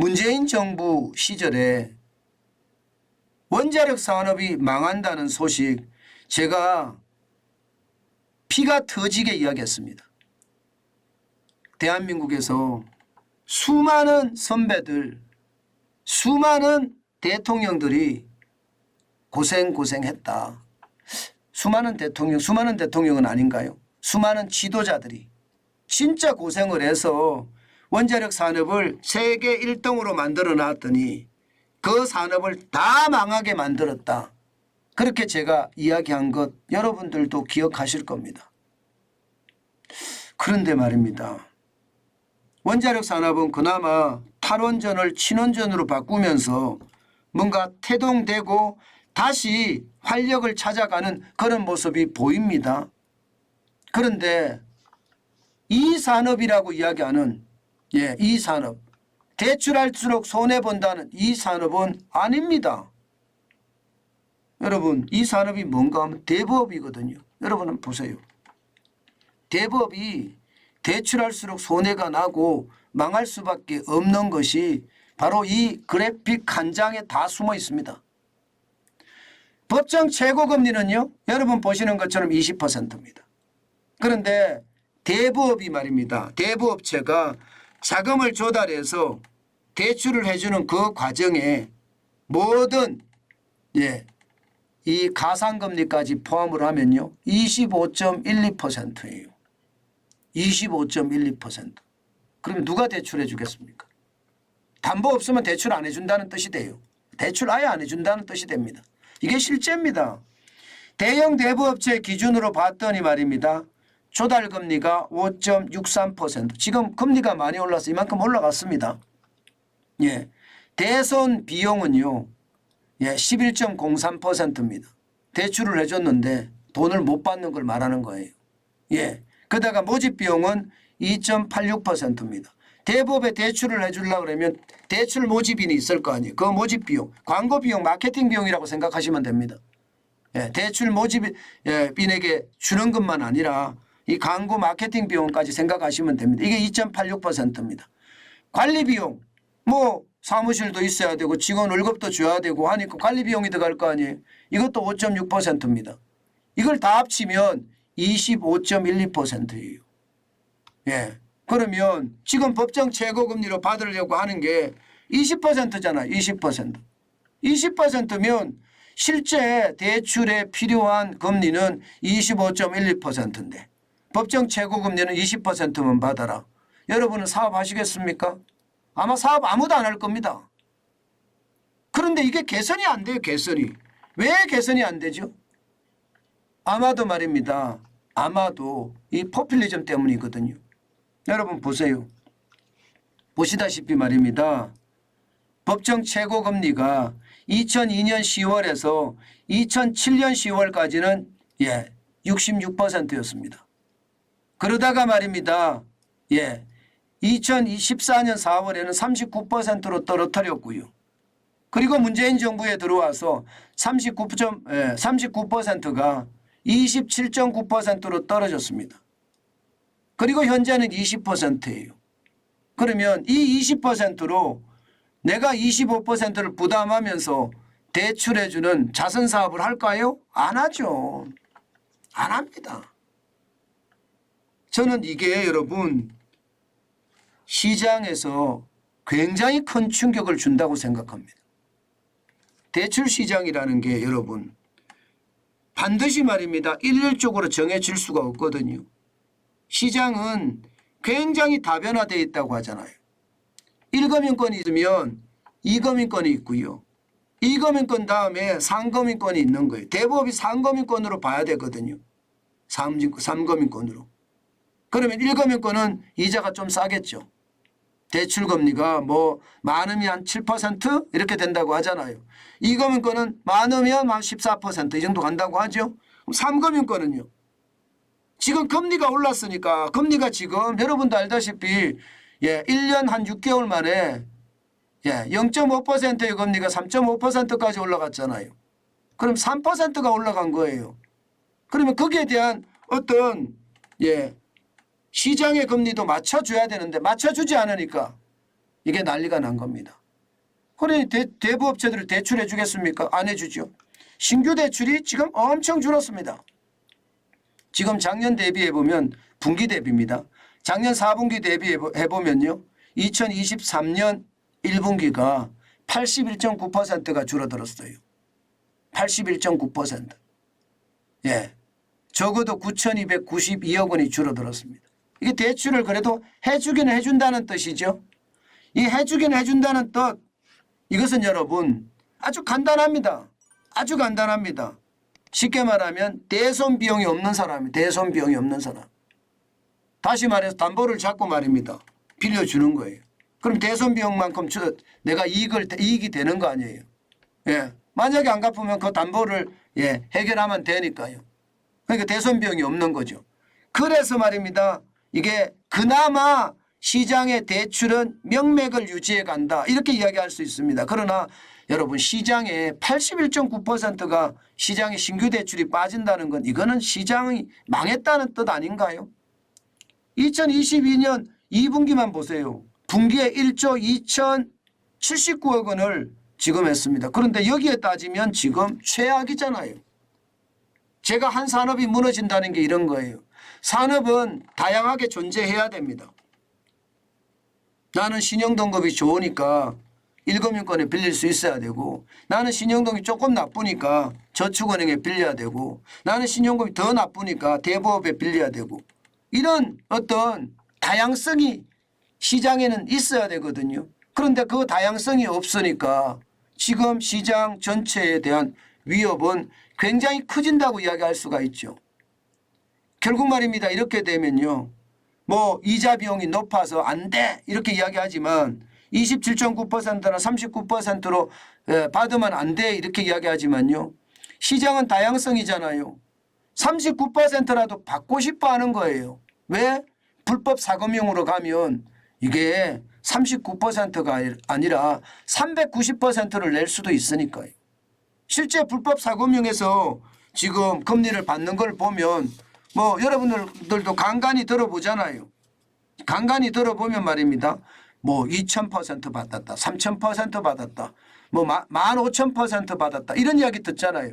문재인 정부 시절에 원자력 산업이 망한다는 소식 제가 피가 터지게 이야기했습니다. 대한민국에서 수많은 선배들, 수많은 대통령들이 고생했다. 수많은 대통령은 아닌가요? 수많은 지도자들이 진짜 고생을 해서 원자력 산업을 세계 1등으로 만들어 놨더니 그 산업을 다 망하게 만들었다. 그렇게 제가 이야기한 것 여러분들도 기억하실 겁니다. 그런데 말입니다. 원자력 산업은 그나마 탈원전을 친원전으로 바꾸면서 뭔가 태동되고 다시 활력을 찾아가는 그런 모습이 보입니다. 그런데 이 산업이라고 이야기하는 이 산업, 대출할수록 손해본다는 이 산업은 아닙니다. 여러분, 이 산업이 뭔가 하면 대부업이거든요. 여러분은 보세요. 대부업이 대출할수록 손해가 나고 망할 수밖에 없는 것이 바로 이 그래픽 한 장에 다 숨어 있습니다. 법정 최고금리는요, 여러분 보시는 것처럼 20%입니다. 그런데 대부업이 말입니다. 대부업체가 자금을 조달해서 대출을 해주는 그 과정에 모든 이 가상금리까지 포함을 하면요 25.12%예요. 25.12%. 그러면 누가 대출해 주겠습니까? 담보 없으면 대출 안 해준다는 뜻이 돼요. 대출 아예 안 해준다는 뜻이 됩니다. 이게 실제입니다. 대형 대부업체 기준으로 봤더니 말입니다. 조달금리가 5.63%. 지금 금리가 많이 올라서 이만큼 올라갔습니다. 대손 비용은요 11.03%입니다. 대출을 해줬는데 돈을 못 받는 걸 말하는 거예요. 그러다가 모집 비용은 2.86%입니다. 대부업에 대출을 해주려고 그러면 대출 모집인이 있을 거 아니에요. 그 모집 비용, 광고 비용, 마케팅 비용이라고 생각하시면 됩니다. 대출 모집인에게 주는 것만 아니라 이 광고 마케팅 비용까지 생각하시면 됩니다. 이게 2.86%입니다. 관리 비용, 뭐 사무실도 있어야 되고 직원 월급도 줘야 되고 하니까 관리 비용이 들어갈 거 아니에요. 이것도 5.6%입니다. 이걸 다 합치면 25.12%예요. 그러면 지금 법정 최고금리로 받으려고 하는 게 20%잖아요. 20%. 20%면 실제 대출에 필요한 금리는 25.12%인데 법정 최고금리는 20%만 받아라. 여러분은 사업하시겠습니까? 아마 사업 아무도 안 할 겁니다. 그런데 이게 개선이 안 돼요. 개선이. 왜 개선이 안 되죠? 아마도 말입니다. 아마도 이 포퓰리즘 때문이거든요. 여러분 보세요. 보시다시피 말입니다. 법정 최고금리가 2002년 10월에서 2007년 10월까지는 66%였습니다. 그러다가 말입니다. 2014년 4월에는 39%로 떨어뜨렸고요. 그리고 문재인 정부에 들어와서 39%가 27.9%로 떨어졌습니다. 그리고 현재는 20%예요. 그러면 이 20%로 내가 25%를 부담하면서 대출해주는 자선사업을 할까요? 안 하죠. 안 합니다. 저는 이게 여러분 시장에서 굉장히 큰 충격을 준다고 생각합니다. 대출 시장이라는 게 여러분 반드시 말입니다. 일률적으로 정해질 수가 없거든요. 시장은 굉장히 다변화되어 있다고 하잖아요. 1금융권이 있으면 2금융권이 있고요. 2금융권 다음에 상금융권이 있는 거예요. 대부업이 상금융권으로 봐야 되거든요. 3금융권으로. 그러면 1금융권은 이자가 좀 싸겠죠. 대출금리가 뭐 많으면 한 7% 이렇게 된다고 하잖아요. 2금융권은 많으면 한 14% 이 정도 간다고 하죠. 그럼 3금융권은요. 지금 금리가 올랐으니까 금리가 지금 여러분도 알다시피 1년 한 6개월 만에 0.5%의 금리가 3.5%까지 올라갔잖아요. 그럼 3%가 올라간 거예요. 그러면 거기에 대한 어떤 시장의 금리도 맞춰줘야 되는데 맞춰주지 않으니까 이게 난리가 난 겁니다. 그러니 대부업체들을 대출해 주겠습니까? 안 해주죠. 신규 대출이 지금 엄청 줄었습니다. 지금 작년 대비해 보면 분기 대비입니다. 작년 4분기 대비해 보면요. 2023년 1분기가 81.9%가 줄어들었어요. 81.9%. 예. 적어도 9,292억 원이 줄어들었습니다. 이게 대출을 그래도 해주기는 해준다는 뜻이죠. 이 해주기는 해준다는 뜻, 이것은 여러분 아주 간단합니다. 아주 간단합니다. 쉽게 말하면 대손 비용이 없는 사람이 대손 비용이 없는 사람. 다시 말해서 담보를 잡고 말입니다. 빌려주는 거예요. 그럼 대손 비용만큼 내가 이익이 되는 거 아니에요. 예. 만약에 안 갚으면 그 담보를 해결하면 되니까요. 그러니까 대손 비용이 없는 거죠. 그래서 말입니다. 이게 그나마 시장의 대출은 명맥을 유지해 간다. 이렇게 이야기할 수 있습니다. 그러나 여러분 시장의 81.9%가 시장의 신규 대출이 빠진다는 건 이거는 시장이 망했다는 뜻 아닌가요? 2022년 2분기만 보세요. 분기에 1조 2,079억 원을 지금 했습니다. 그런데 여기에 따지면 지금 최악이잖아요. 제가 한 산업이 무너진다는 게 이런 거예요. 산업은 다양하게 존재해야 됩니다. 나는 신용등급이 좋으니까 1금융권에 빌릴 수 있어야 되고, 나는 신용등급이 조금 나쁘니까 저축은행에 빌려야 되고, 나는 신용등급이 더 나쁘니까 대부업에 빌려야 되고, 이런 어떤 다양성이 시장에는 있어야 되거든요. 그런데 그 다양성이 없으니까 지금 시장 전체에 대한 위협은 굉장히 커진다고 이야기할 수가 있죠. 결국 말입니다. 이렇게 되면요. 뭐 이자 비용이 높아서 안 돼 이렇게 이야기하지만 27.9%나 39%로 받으면 안 돼 이렇게 이야기하지만요. 시장은 다양성이잖아요. 39%라도 받고 싶어 하는 거예요. 왜? 불법 사금융으로 가면 이게 39%가 아니라 390%를 낼 수도 있으니까요. 실제 불법 사금융에서 지금 금리를 받는 걸 보면 뭐 여러분들도 간간히 들어보잖아요. 간간히 들어보면 말입니다. 뭐 2,000% 받았다. 3,000% 받았다. 뭐 15,000% 받았다. 이런 이야기 듣잖아요.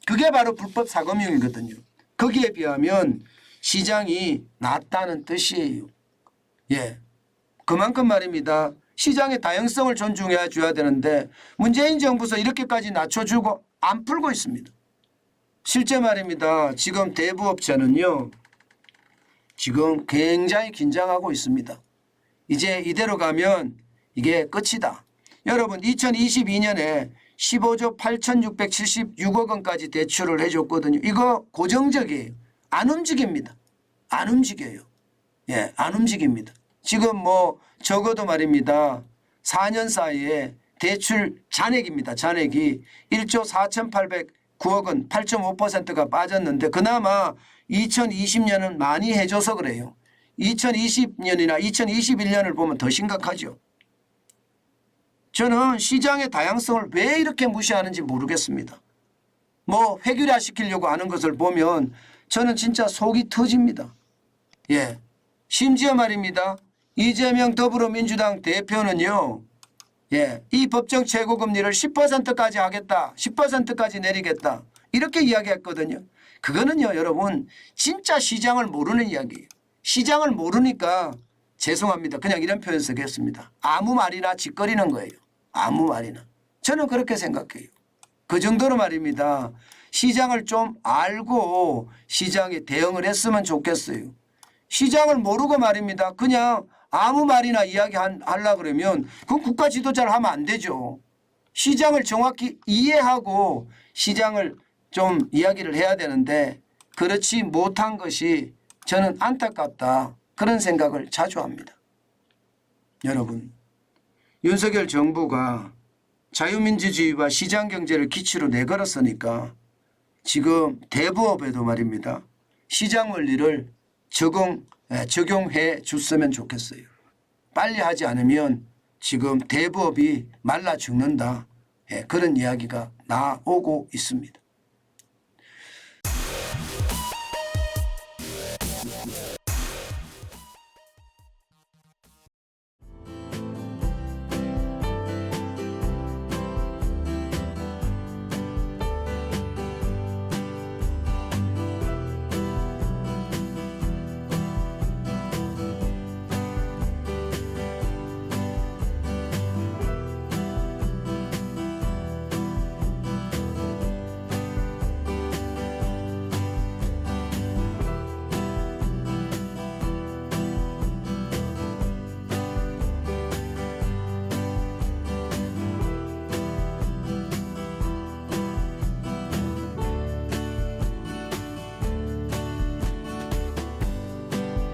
그게 바로 불법 사금융이거든요. 거기에 비하면 시장이 낮다는 뜻이에요. 예. 그만큼 말입니다. 시장의 다양성을 존중해 줘야 되는데 문재인 정부에서 이렇게까지 낮춰주고 안 풀고 있습니다. 실제 말입니다. 지금 대부업체는요. 지금 굉장히 긴장하고 있습니다. 이제 이대로 가면 이게 끝이다. 여러분 2022년에 15조 8,676억 원까지 대출을 해줬거든요. 이거 고정적이에요. 안 움직입니다. 안 움직여요. 예, 안 움직입니다. 지금 뭐 적어도 말입니다. 4년 사이에 대출 잔액입니다. 잔액이 1조 4,809억 원 8.5%가 빠졌는데 그나마 2020년은 많이 해줘서 그래요. 2020년이나 2021년을 보면 더 심각하죠. 저는 시장의 다양성을 왜 이렇게 무시하는지 모르겠습니다. 뭐 획일화 시키려고 하는 것을 보면 저는 진짜 속이 터집니다. 예, 심지어 말입니다. 이재명 더불어민주당 대표는요. 예, 이 법정 최고금리를 10%까지 하겠다. 10%까지 내리겠다. 이렇게 이야기했거든요. 그거는요. 여러분 진짜 시장을 모르는 이야기예요. 시장을 모르니까 죄송합니다. 그냥 이런 표현 쓰겠습니다. 아무 말이나 짓거리는 거예요. 아무 말이나. 저는 그렇게 생각해요. 그 정도로 말입니다. 시장을 좀 알고 시장에 대응을 했으면 좋겠어요. 시장을 모르고 말입니다. 그냥 아무 말이나 이야기하려고 그러면 그건 국가 지도자를 하면 안 되죠. 시장을 정확히 이해하고 시장을 좀 이야기를 해야 되는데 그렇지 못한 것이 저는 안타깝다. 그런 생각을 자주 합니다. 여러분, 윤석열 정부가 자유민주주의와 시장경제를 기치로 내걸었으니까 지금 대부업에도 말입니다. 시장 원리를 적용해 줬으면 좋겠어요. 빨리 하지 않으면 지금 대부업이 말라 죽는다. 그런 이야기가 나오고 있습니다.